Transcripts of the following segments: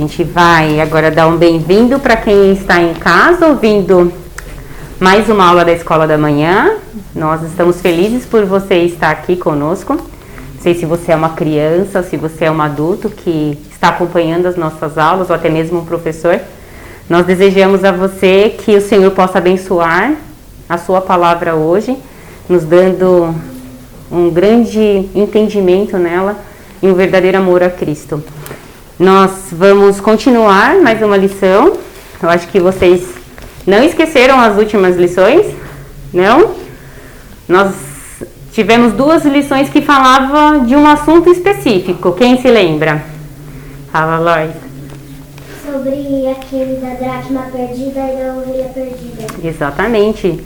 gente vai agora dar um bem-vindo para quem está em casa ouvindo mais uma aula da Escola da Manhã. Nós estamos felizes por você estar aqui conosco. Não sei se você é uma criança, se você é um adulto que está acompanhando as nossas aulas ou até mesmo um professor. Nós desejamos a você que o Senhor possa abençoar a sua palavra hoje, nos dando um grande entendimento nela e um verdadeiro amor a Cristo. Nós vamos continuar mais uma lição. Eu acho que vocês não esqueceram as últimas lições, não? Nós tivemos 2 lições que falavam de um assunto específico. Quem se lembra? Fala, Lois. Sobre aquele da dracma perdida e da ovelha perdida. Exatamente.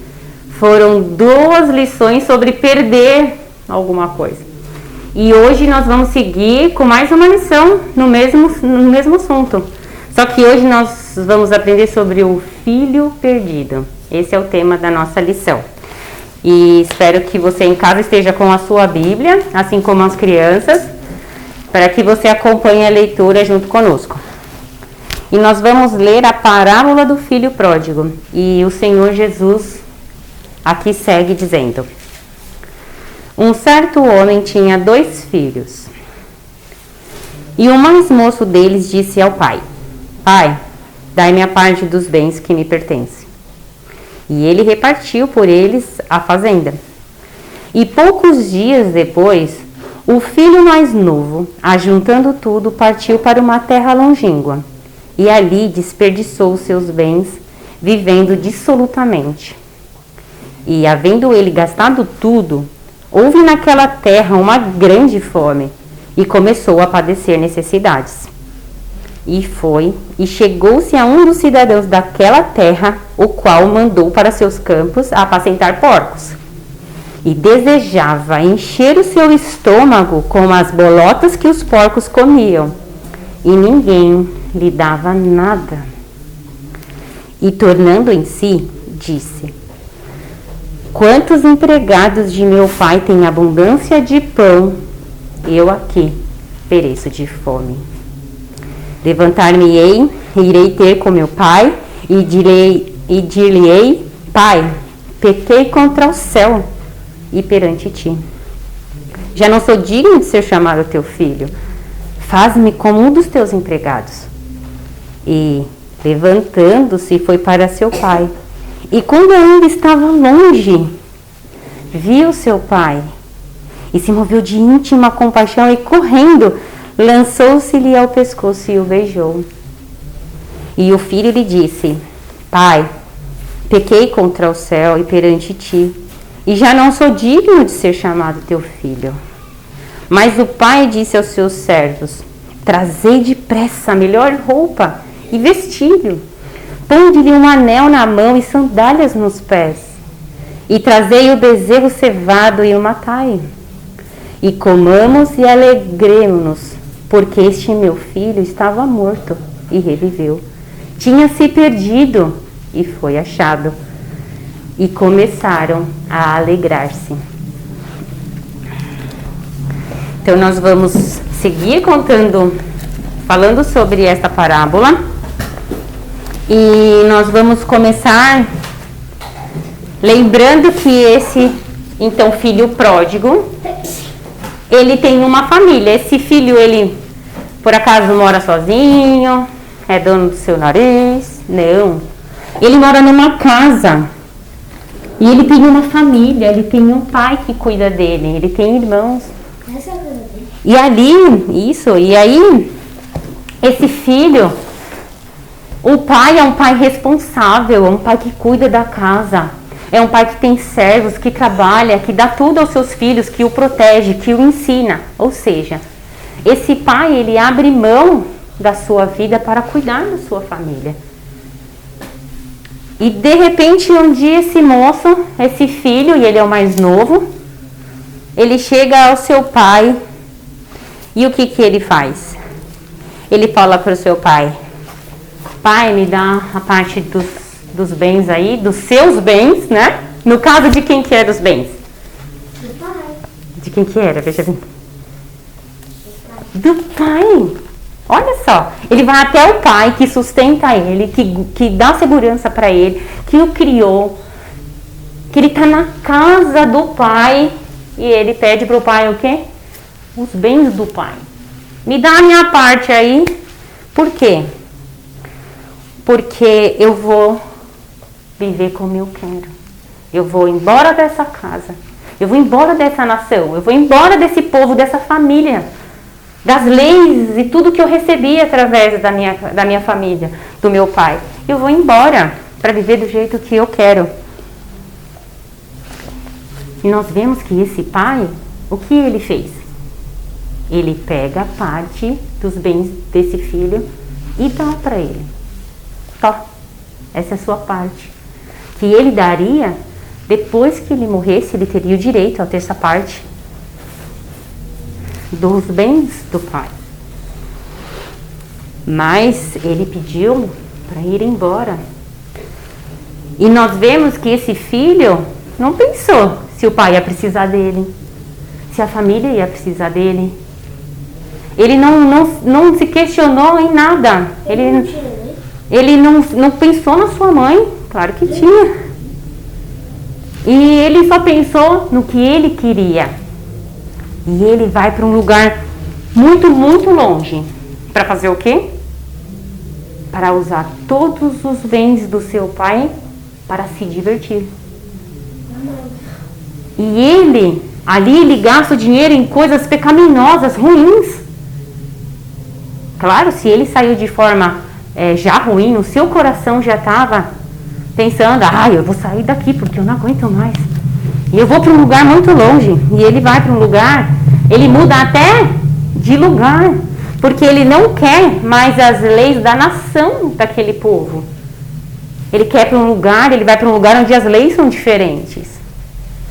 Foram 2 lições sobre perder alguma coisa. E hoje nós vamos seguir com mais uma lição no mesmo assunto. Só que hoje nós vamos aprender sobre o filho perdido. Esse é o tema da nossa lição. E espero que você em casa esteja com a sua Bíblia, assim como as crianças, para que você acompanhe a leitura junto conosco. E nós vamos ler a parábola do filho pródigo. E o Senhor Jesus aqui segue dizendo: um certo homem tinha 2 filhos. E o mais moço deles disse ao pai: Pai, dai-me a parte dos bens que me pertencem. E ele repartiu por eles a fazenda. E poucos dias depois, o filho mais novo, ajuntando tudo, partiu para uma terra longínqua. E ali desperdiçou os seus bens, vivendo dissolutamente. E havendo ele gastado tudo, houve naquela terra uma grande fome, e começou a padecer necessidades. E chegou-se a um dos cidadãos daquela terra, o qual mandou para seus campos apacentar porcos. E desejava encher o seu estômago com as bolotas que os porcos comiam, e ninguém lhe dava nada. E tornando em si, disse: Quantos empregados de meu pai têm abundância de pão, eu aqui pereço de fome. Levantar-me-ei, irei ter com meu pai, e dir-lhe-ei: Pai, pequei contra o céu e perante ti. Já não sou digno de ser chamado teu filho. Faz-me como um dos teus empregados. E, levantando-se, foi para seu pai. E quando ainda estava longe, viu seu pai e se moveu de íntima compaixão e, correndo, lançou-se-lhe ao pescoço e o beijou. E o filho lhe disse: Pai, pequei contra o céu e perante ti, e já não sou digno de ser chamado teu filho. Mas o pai disse aos seus servos: Trazei depressa a melhor roupa e vestiu-lhe. Ponde-lhe um anel na mão e sandálias nos pés. E trazei o bezerro cevado e o matai. E comamos e alegremo-nos, porque este meu filho estava morto e reviveu. Tinha-se perdido e foi achado. E começaram a alegrar-se. Então nós vamos seguir falando sobre esta parábola. E nós vamos começar lembrando que esse, então, filho pródigo, ele tem uma família. Esse filho, ele, por acaso, mora sozinho? É dono do seu nariz? Não. Ele mora numa casa. E ele tem uma família, ele tem um pai que cuida dele, ele tem irmãos. E aí, esse filho, o pai é um pai responsável, é um pai que cuida da casa, é um pai que tem servos, que trabalha, que dá tudo aos seus filhos, que o protege, que o ensina. Ou seja, esse pai, ele abre mão da sua vida para cuidar da sua família. E de repente, um dia esse moço, esse filho, e ele é o mais novo, ele chega ao seu pai, e o que ele faz? Ele fala para o seu pai: Pai, me dá a parte dos bens aí, dos seus bens, né? No caso, de quem que eram os bens? Do pai. De quem que era? Veja bem. Do pai. Olha só, ele vai até o pai que sustenta ele, que dá segurança para ele, que o criou, que ele está na casa do pai e ele pede para o pai o quê? Os bens do pai. Me dá a minha parte aí. Por quê? Porque eu vou viver como eu quero. Eu vou embora dessa casa. Eu vou embora dessa nação. Eu vou embora desse povo, dessa família. Das leis e tudo que eu recebi através da minha família, do meu pai. Eu vou embora para viver do jeito que eu quero. E nós vemos que esse pai, o que ele fez? Ele pega parte dos bens desse filho e dá para ele. Tó, essa é a sua parte. Que ele daria, depois que ele morresse, ele teria o direito a ter essa parte dos bens do pai. Mas ele pediu para ir embora. E nós vemos que esse filho não pensou se o pai ia precisar dele, se a família ia precisar dele. Ele não se questionou em nada. Ele não pensou na sua mãe, claro que tinha. E ele só pensou no que ele queria. E ele vai para um lugar muito, muito longe. Para fazer o quê? Para usar todos os bens do seu pai para se divertir. E ele gasta o dinheiro em coisas pecaminosas, ruins. Claro, se ele saiu de forma já ruim, o seu coração já estava pensando, eu vou sair daqui porque eu não aguento mais. E eu vou para um lugar muito longe. E ele vai para um lugar, ele muda até de lugar, porque ele não quer mais as leis da nação daquele povo. Ele vai para um lugar onde as leis são diferentes.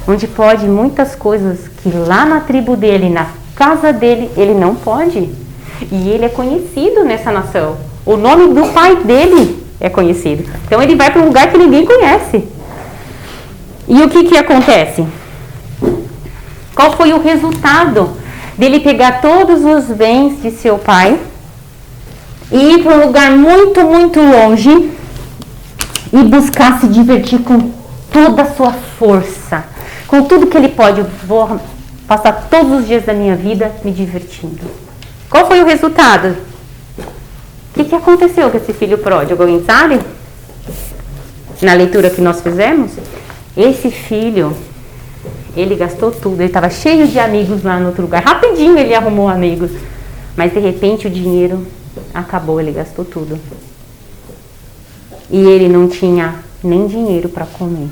Onde pode muitas coisas que lá na tribo dele, na casa dele, ele não pode. E ele é conhecido nessa nação. O nome do pai dele é conhecido. Então ele vai para um lugar que ninguém conhece. E o que acontece? Qual foi o resultado dele pegar todos os bens de seu pai e ir para um lugar muito, muito longe e buscar se divertir com toda a sua força, com tudo que ele pode? Vou passar todos os dias da minha vida me divertindo. Qual foi o resultado? O que aconteceu com esse filho pródigo? Alguém sabe? Na leitura que nós fizemos? Esse filho, ele gastou tudo. Ele estava cheio de amigos lá no outro lugar. Rapidinho ele arrumou amigos. Mas de repente o dinheiro acabou. Ele gastou tudo. E ele não tinha nem dinheiro para comer.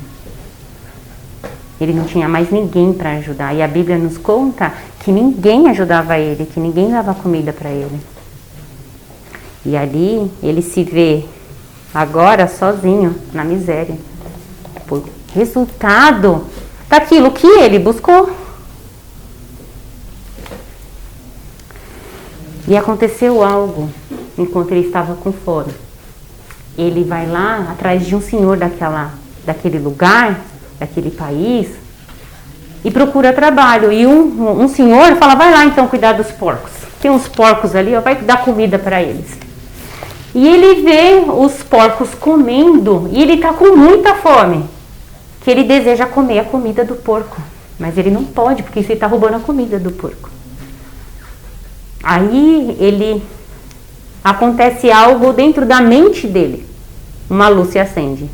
Ele não tinha mais ninguém para ajudar. E a Bíblia nos conta que ninguém ajudava ele, que ninguém dava comida para ele. E ali ele se vê agora sozinho, na miséria. Por resultado daquilo que ele buscou. E aconteceu algo enquanto ele estava com fome. Ele vai lá atrás de um senhor daquele lugar, daquele país, e procura trabalho. E um senhor fala, vai lá então cuidar dos porcos. Tem uns porcos ali, vai dar comida para eles. E ele vê os porcos comendo e ele está com muita fome. Que ele deseja comer a comida do porco. Mas ele não pode, porque ele está roubando a comida do porco. Aí acontece algo dentro da mente dele. Uma luz se acende.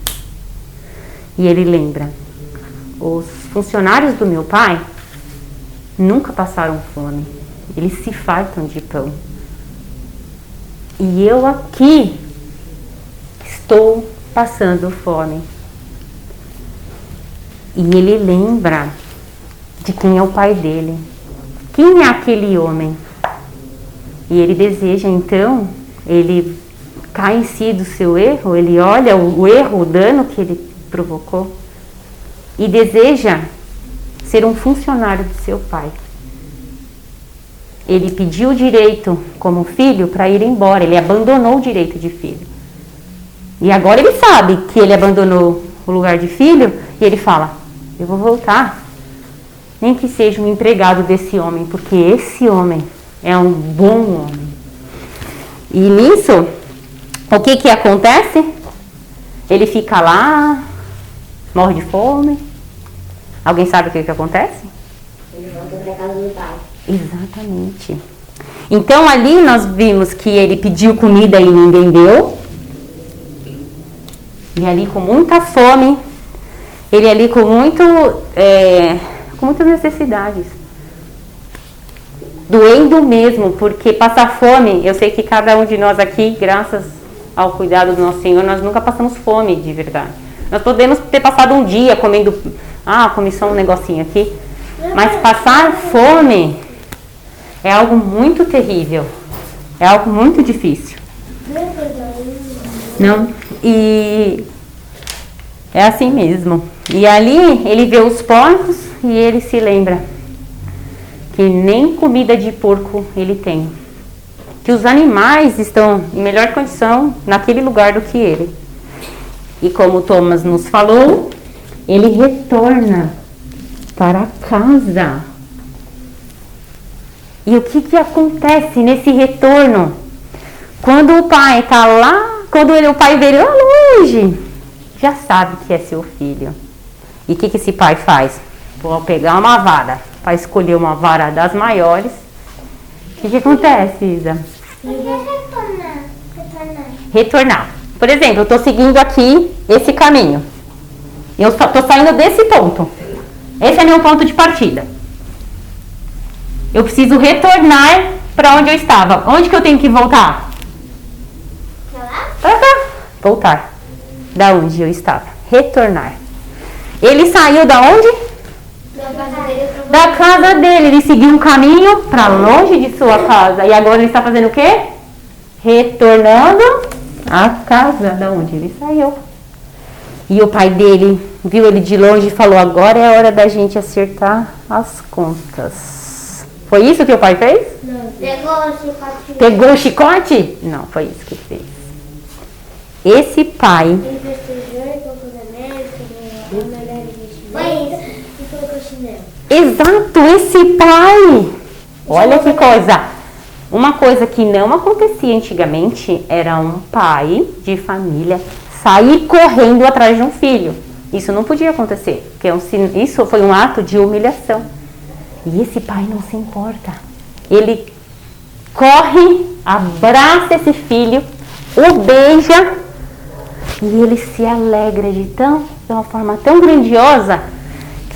E ele lembra, os funcionários do meu pai nunca passaram fome. Eles se fartam de pão. E eu aqui estou passando fome. E ele lembra de quem é o pai dele. Quem é aquele homem? E ele deseja, então, ele cai em si do seu erro, ele olha o erro, o dano que ele provocou e deseja ser um funcionário de seu pai. Ele pediu o direito como filho para ir embora, ele abandonou o direito de filho. E agora ele sabe que ele abandonou o lugar de filho e ele fala, eu vou voltar, nem que seja um empregado desse homem, porque esse homem é um bom homem. E nisso, o que acontece? Ele fica lá, morre de fome. Alguém sabe o que acontece? Ele volta pra casa do pai. Exatamente. Então ali nós vimos que ele pediu comida e ninguém deu. E ali com muita fome, ele ali com muitas necessidades. Doendo mesmo, porque passar fome, eu sei que cada um de nós aqui, graças ao cuidado do nosso Senhor, nós nunca passamos fome de verdade. Nós podemos ter passado um dia comendo, comi só um negocinho aqui, mas passar fome é algo muito terrível, é algo muito difícil. Não? E é assim mesmo. E ali ele vê os porcos e ele se lembra que nem comida de porco ele tem. Que os animais estão em melhor condição naquele lugar do que ele. E como Thomas nos falou, ele retorna para casa. E o que acontece nesse retorno? Quando o pai está lá, quando o pai vê ele lá longe, já sabe que é seu filho. E o que esse pai faz? Vou pegar uma vara, para escolher uma vara das maiores. O que acontece, Isa? Retornar. Por exemplo, eu estou seguindo aqui esse caminho. Eu estou saindo desse ponto. Esse é meu ponto de partida. Eu preciso retornar para onde eu estava. Onde que eu tenho que voltar? Para cá. Voltar. Da onde eu estava. Retornar. Ele saiu da onde? Da casa dele. Ele seguiu um caminho para longe de sua casa. E agora ele está fazendo o quê? Retornando à casa da onde ele saiu. E o pai dele viu ele de longe e falou: agora é a hora da gente acertar as contas. Foi isso que o pai fez? Não. Pegou o chicote. Pegou o chicote? Não, foi isso que ele fez. Esse pai... Ele festejou e colocou na mesa, o melhor investimento. Foi isso. E colocou chinelo. Exato, esse pai! Olha que coisa! Uma coisa que não acontecia antigamente era um pai de família sair correndo atrás de um filho. Isso não podia acontecer, porque isso foi um ato de humilhação. E esse pai não se importa. Ele corre, abraça esse filho, o beija e ele se alegra de uma forma tão grandiosa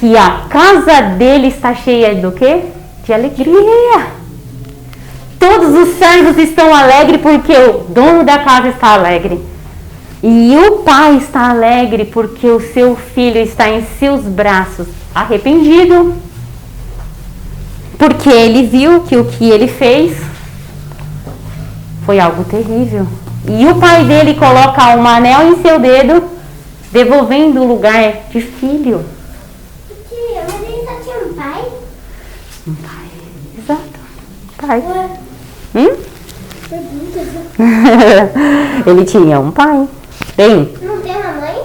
que a casa dele está cheia do quê? De alegria. Todos os servos estão alegres porque o dono da casa está alegre. E o pai está alegre porque o seu filho está em seus braços, arrependido. Porque ele viu que o que ele fez foi algo terrível. E o pai dele coloca um anel em seu dedo, devolvendo o lugar de filho. Tia, mas ele só tinha um pai? Um pai, exato. Pai. Pergunta. Ele tinha um pai. Tem? Não tem uma mãe?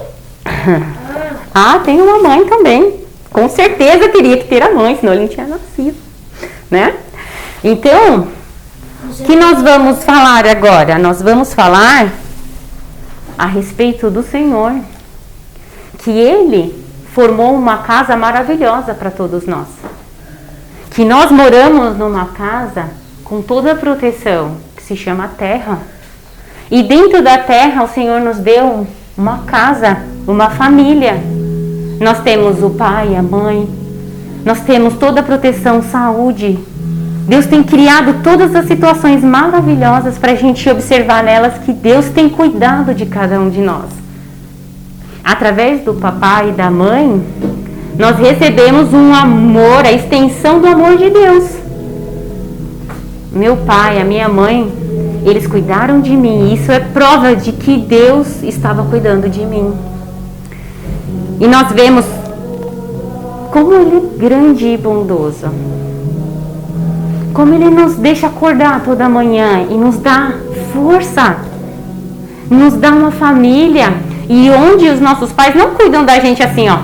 Tem uma mãe também. Com certeza teria que ter a mãe, senão ele não tinha nascido. Né? Então, o que nós vamos falar agora? Nós vamos falar a respeito do Senhor, que Ele formou uma casa maravilhosa para todos nós, que nós moramos numa casa com toda a proteção, que se chama terra, e dentro da terra o Senhor nos deu uma casa, uma família. Nós temos o pai, a mãe, nós temos toda a proteção, saúde. Deus tem criado todas as situações maravilhosas para a gente observar nelas que Deus tem cuidado de cada um de nós. Através do papai e da mãe, nós recebemos um amor, a extensão do amor de Deus. Meu pai, a minha mãe, eles cuidaram de mim. Isso é prova de que Deus estava cuidando de mim. E nós vemos como Ele é grande e bondoso. Como Ele nos deixa acordar toda manhã e nos dá força. Nos dá uma família. E onde os nossos pais não cuidam da gente assim, ó.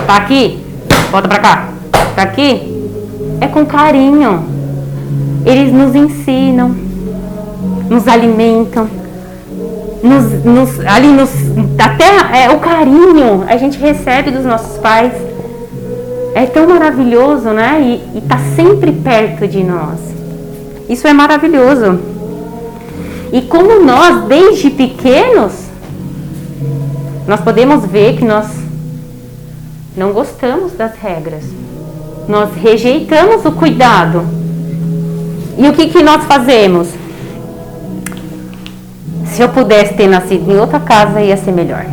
Tá aqui, volta pra cá. Tá aqui. É com carinho. Eles nos ensinam. nos alimentam, até o carinho a gente recebe dos nossos pais. É tão maravilhoso, né? E tá sempre perto de nós. Isso é maravilhoso. E como nós, desde pequenos, nós podemos ver que nós não gostamos das regras. Nós rejeitamos o cuidado. E o que nós fazemos? Se eu pudesse ter nascido em outra casa, ia ser melhor.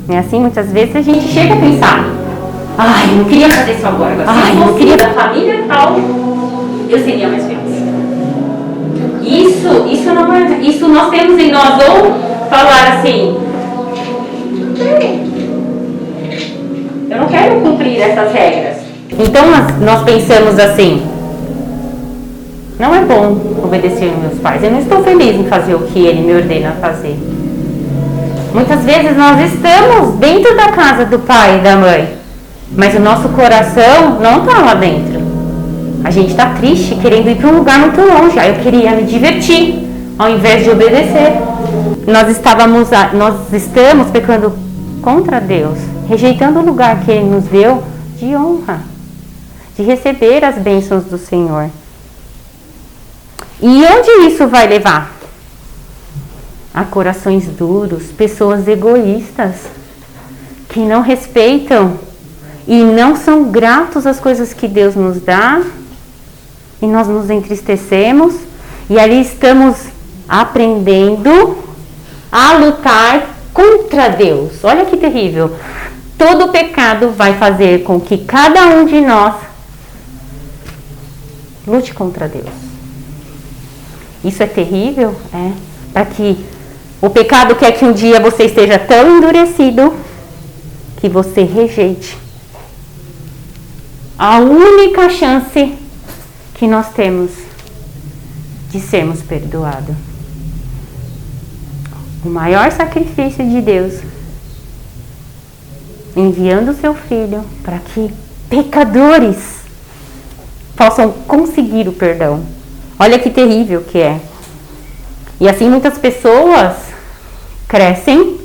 É assim, muitas vezes a gente chega a pensar: ai, não queria fazer isso agora. Ai, não queria da família tal, eu seria mais feliz. Isso não é. Isso nós temos em nós, ou falar assim: eu não quero cumprir essas regras. Então nós pensamos assim: não é bom obedecer aos meus pais. Eu não estou feliz em fazer o que ele me ordena fazer. Muitas vezes nós estamos dentro da casa do pai e da mãe, mas o nosso coração não está lá dentro. A gente está triste, querendo ir para um lugar muito longe. Eu queria me divertir, ao invés de obedecer. Nós estamos pecando contra Deus, rejeitando o lugar que Ele nos deu de honra, de receber as bênçãos do Senhor. E onde isso vai levar? A corações duros, pessoas egoístas, que não respeitam e não são gratos às coisas que Deus nos dá, e nós nos entristecemos, e ali estamos aprendendo a lutar contra Deus. Olha que terrível. Todo pecado vai fazer com que cada um de nós lute contra Deus. Isso é terrível, para que o pecado quer que um dia você esteja tão endurecido que você rejeite a única chance que nós temos de sermos perdoados. O maior sacrifício de Deus, enviando o seu Filho para que pecadores possam conseguir o perdão. Olha que terrível que é. E assim muitas pessoas crescem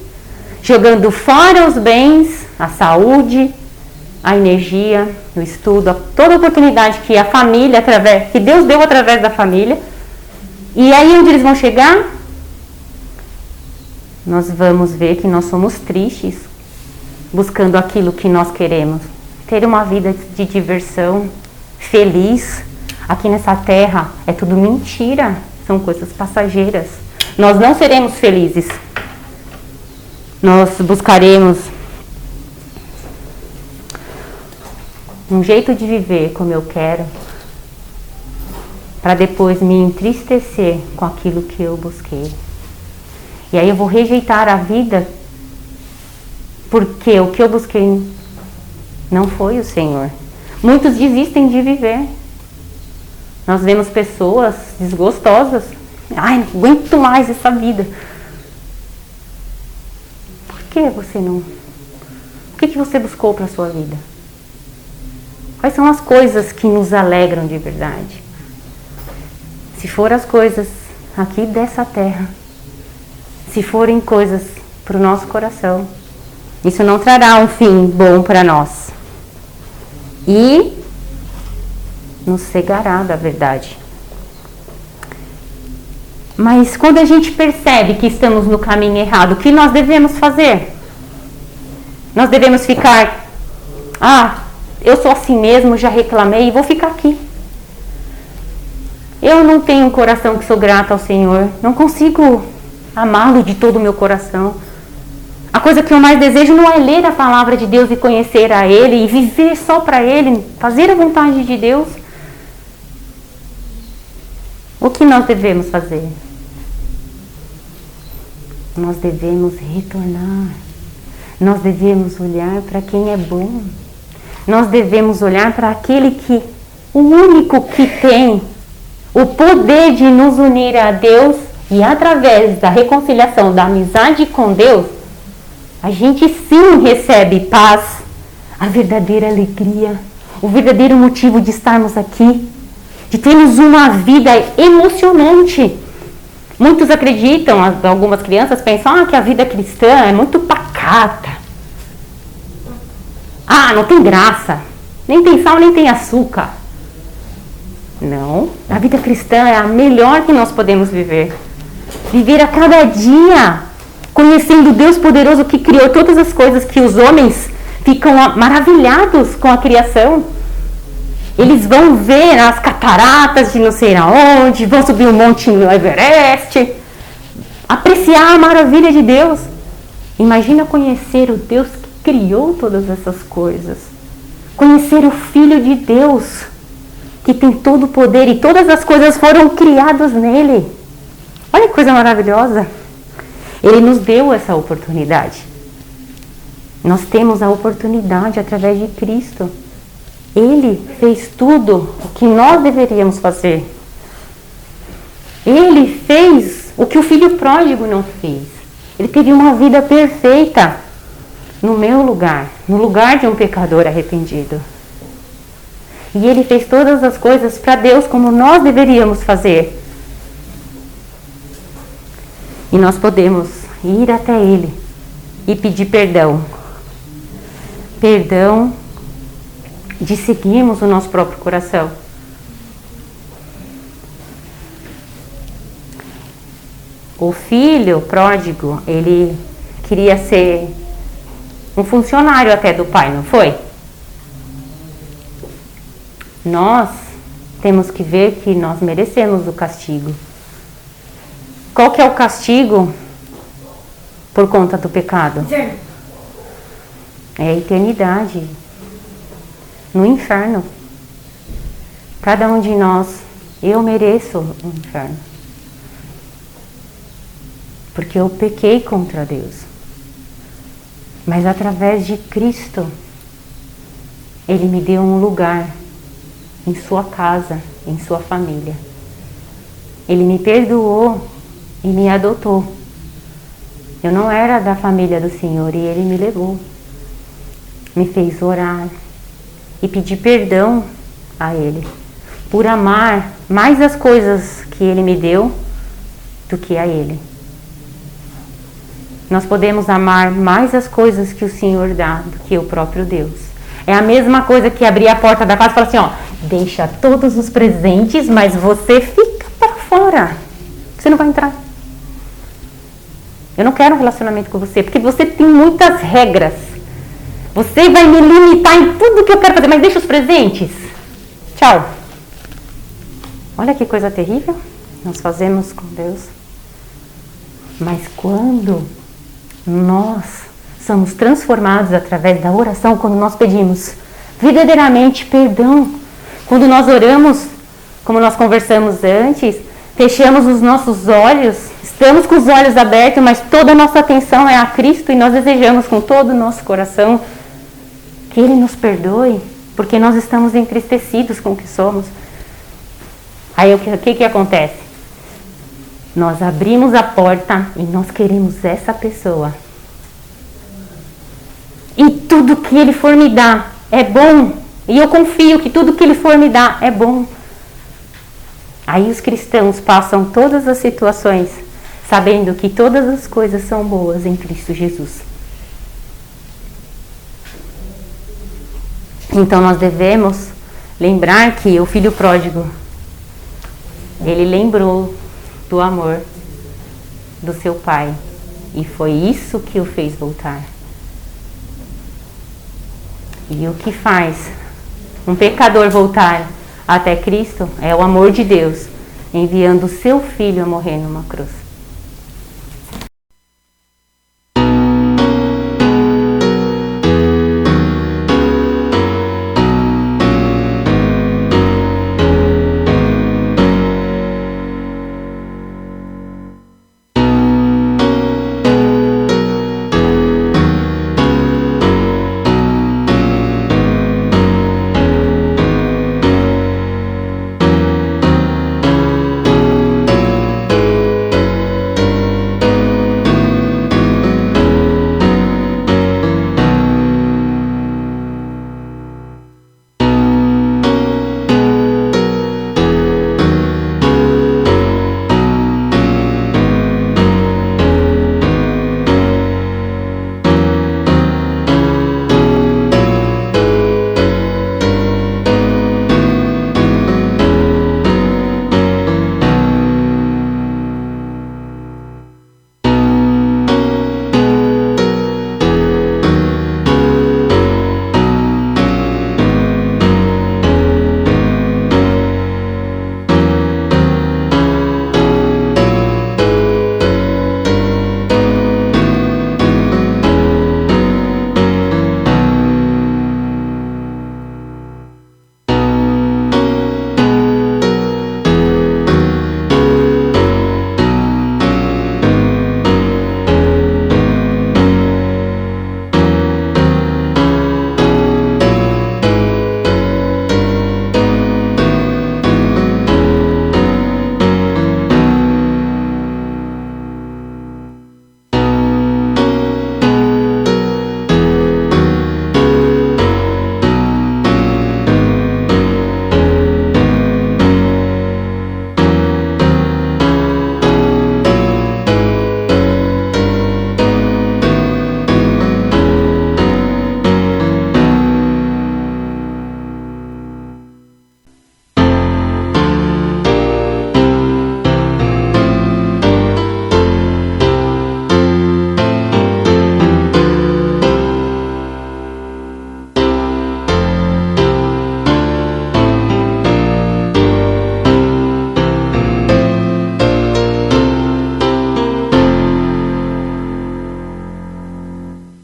jogando fora os bens, a saúde, a energia, o estudo, toda a oportunidade que a família, que Deus deu através da família. E aí onde eles vão chegar? Nós vamos ver que nós somos tristes, buscando aquilo que nós queremos. Ter uma vida de diversão, feliz. Aqui nessa terra é tudo mentira, são coisas passageiras. Nós não seremos felizes. Nós buscaremos um jeito de viver como eu quero, para depois me entristecer com aquilo que eu busquei. E aí eu vou rejeitar a vida, porque o que eu busquei não foi o Senhor. Muitos desistem de viver. Nós vemos pessoas desgostosas. Ai, não aguento mais essa vida. Por que você não? O que você buscou para a sua vida? Quais são as coisas que nos alegram de verdade? Se forem as coisas aqui dessa terra, se forem coisas para o nosso coração, isso não trará um fim bom para nós. E nos cegará da verdade. Mas quando a gente percebe que estamos no caminho errado, o que nós devemos fazer? Nós devemos ficar: eu sou assim mesmo, já reclamei e vou ficar aqui. Eu não tenho um coração que sou grato ao Senhor, não consigo amá-lo de todo o meu coração. A coisa que eu mais desejo não é ler a palavra de Deus e conhecer a Ele e viver só para Ele, fazer a vontade de Deus. O que nós devemos fazer? Nós devemos retornar. Nós devemos olhar para quem é bom. Nós devemos olhar para aquele que, o único que tem o poder de nos unir a Deus, e através da reconciliação, da amizade com Deus, a gente sim recebe paz, a verdadeira alegria, o verdadeiro motivo de estarmos aqui, de termos uma vida emocionante. Muitos acreditam, algumas crianças pensam que a vida cristã é muito pacata. Não tem graça. Nem tem sal, nem tem açúcar. Não, a vida cristã é a melhor que nós podemos viver. Viver a cada dia, conhecendo o Deus poderoso que criou todas as coisas, que os homens ficam maravilhados com a criação. Eles vão ver as cataratas de não sei aonde, vão subir um monte no Everest, apreciar a maravilha de Deus. Imagina conhecer o Deus que criou todas essas coisas. Conhecer o Filho de Deus, que tem todo o poder e todas as coisas foram criadas nele. Olha que coisa maravilhosa. Ele nos deu essa oportunidade. Nós temos a oportunidade através de Cristo. Ele fez tudo o que nós deveríamos fazer. Ele fez o que o filho pródigo não fez. Ele teve uma vida perfeita no meu lugar, no lugar de um pecador arrependido. E ele fez todas as coisas para Deus como nós deveríamos fazer. E nós podemos ir até ele e pedir perdão. Perdão de seguirmos o nosso próprio coração. O filho pródigo, ele queria ser um funcionário até do pai, não foi? Nós temos que ver que nós merecemos o castigo. Qual que é o castigo por conta do pecado? É a eternidade no inferno. Cada um de nós, eu mereço o inferno. Porque eu pequei contra Deus. Mas através de Cristo, Ele me deu um lugar em sua casa, em sua família. Ele me perdoou e me adotou. Eu não era da família do Senhor e Ele me levou. Me fez orar e pedir perdão a Ele por amar mais as coisas que Ele me deu do que a Ele. Nós podemos amar mais as coisas que o Senhor dá do que o próprio Deus. É a mesma coisa que abrir a porta da casa e falar assim, deixa todos os presentes, mas você fica para fora. Você não vai entrar. Eu não quero um relacionamento com você, porque você tem muitas regras. Você vai me limitar em tudo que eu quero fazer, mas deixa os presentes. Tchau. Olha que coisa terrível nós fazemos com Deus. Mas quando nós somos transformados através da oração, quando nós pedimos verdadeiramente perdão, quando nós oramos, como nós conversamos antes, fechamos os nossos olhos, estamos com os olhos abertos, mas toda a nossa atenção é a Cristo e nós desejamos com todo o nosso coração que Ele nos perdoe, porque nós estamos entristecidos com o que somos. Aí o que acontece? Nós abrimos a porta e nós queremos essa pessoa. E tudo que Ele for me dar é bom. E eu confio que tudo que Ele for me dar é bom. Aí os cristãos passam todas as situações sabendo que todas as coisas são boas em Cristo Jesus. Então nós devemos lembrar que o filho pródigo, ele lembrou do amor do seu pai. E foi isso que o fez voltar. E o que faz um pecador voltar até Cristo é o amor de Deus, enviando o seu filho a morrer numa cruz.